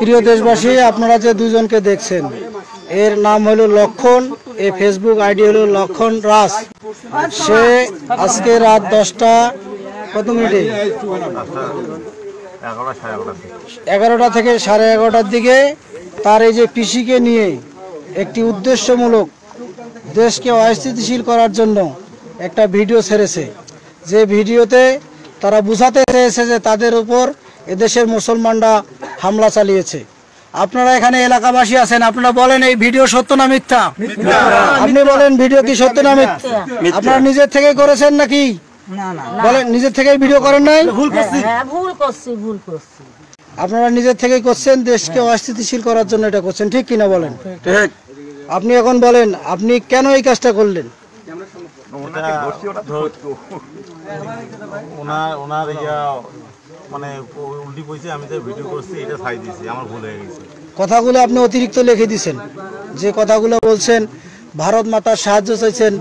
প্রিয় দেশবাসী, আপনারা যে দুজনকে দেখছেন এর নাম হলো লক্ষণ, এই ফেসবুক আইডি হলো লক্ষণ রাজ। সে আজকে রাত 10টা কত মিনিটে 11টা থেকে 11:30টার দিকে তার এই যে পিসিকে নিয়ে একটি উদ্দেশ্যমূলক দেশকে অস্থিতিশীল করার জন্য একটা ভিডিও ছেড়েছে। যে ভিডিওতে তারা বুঝাতে চেয়েছে যে তাদের উপর এদেশের মুসলমানরা হামলা চালিয়েছে। আপনারা এখানে এলাকাবাসী আছেন, আপনারা বলেন এই ভিডিও সত্য না মিথ্যা? আপনি বলেন ভিডিও কি সত্য না মিথ্যা? আপনারা নিজের থেকে করেছেন নাকি? বলেন নিজের থেকেই ভিডিও করেন নাই? আপনারা নিজের থেকেই করছেন, দেশকে অস্থিতিশীল করার জন্য এটা করছেন, ঠিক কিনা বলেন? আপনি এখন বলেন আপনি কেন এই কাজটা করলেন? কথাগুলো আপনি অতিরিক্ত লিখে দিয়েছেন। যে কথাগুলো বলছেন, ভারত মাতার সাহায্য চাইছেন,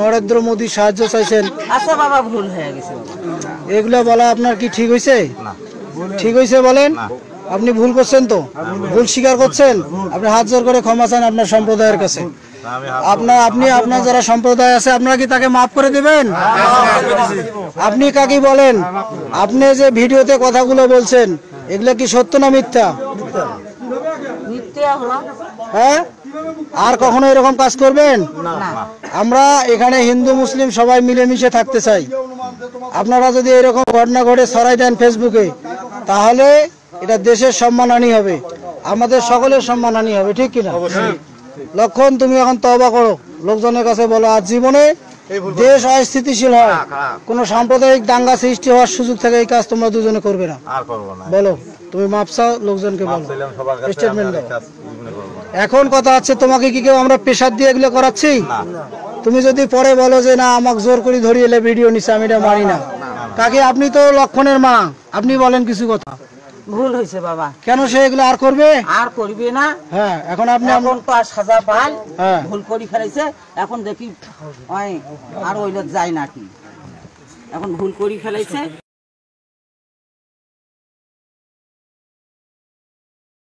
নরেন্দ্র মোদী সাহায্য চাইছেন, আচ্ছা বাবা ভুল হয়ে গেছে। এগুলো বলা আপনার কি ঠিক হয়েছে? ঠিক হয়েছে বলেন? আপনি ভুল করছেন তো, ভুল স্বীকার করছেন, আপনি হাত জোর করে ক্ষমা চান আপনার সম্প্রদায়ের কাছে। আপনার যারা সম্প্রদায় আছে আপনারা কি তাকে মাফ করে দেবেন? আপনি কাকে বলেন? আপনি যে ভিডিওতে কথাগুলো বলছেন এগুলো কি সত্য না মিথ্যা? হ্যাঁ, আর কখনো এরকম কাজ করবেন? আমরা এখানে হিন্দু মুসলিম সবাই মিলেমিশে থাকতে চাই। আপনারা যদি এরকম ঘটনা ঘটে ছড়াই দেন ফেসবুকে, তাহলে এটা দেশের সম্মানহানি হবে, আমাদের সকলের সম্মানহানি হবে, ঠিক কিনা? লক্ষণ, তুমি এখন তওবা করো, লোকজনের কাছে বলো আজ জীবনে দেশ অস্থিতিশীল হয়, কোন সাম্প্রদায়িক দাঙ্গা সৃষ্টি হওয়ার সুযোগ থাকে, এই কাজ তোমরা দুজনে করবে না। বলো, তুমি মাপ চাও, লোকজনকে বলো, স্টেটমেন্ট দাও। এখন কথা হচ্ছে, তোমাকে কি কেউ আমরা প্রেসার দিয়ে এগুলো করাচ্ছি? তুমি যদি পরে বলো যে না আমাকে জোর করে ধরিয়ে এলে ভিডিও নিচ্ছে, আমি এটা মানি না, কাকে? আপনি তো লক্ষণের মা, আপনি বলেন কিছু কথা। ভুল হয়েছে বাবা। কেন সে এগুলো আর করবে? আর করবে না। হ্যাঁ, এখন আপনি এখন তো আর সাজা পাই, হ্যাঁ ভুল করে ফেলেছে, এখন দেখি আর ওইটা যায় নাকি, এখন ভুল করে ফেলেছে।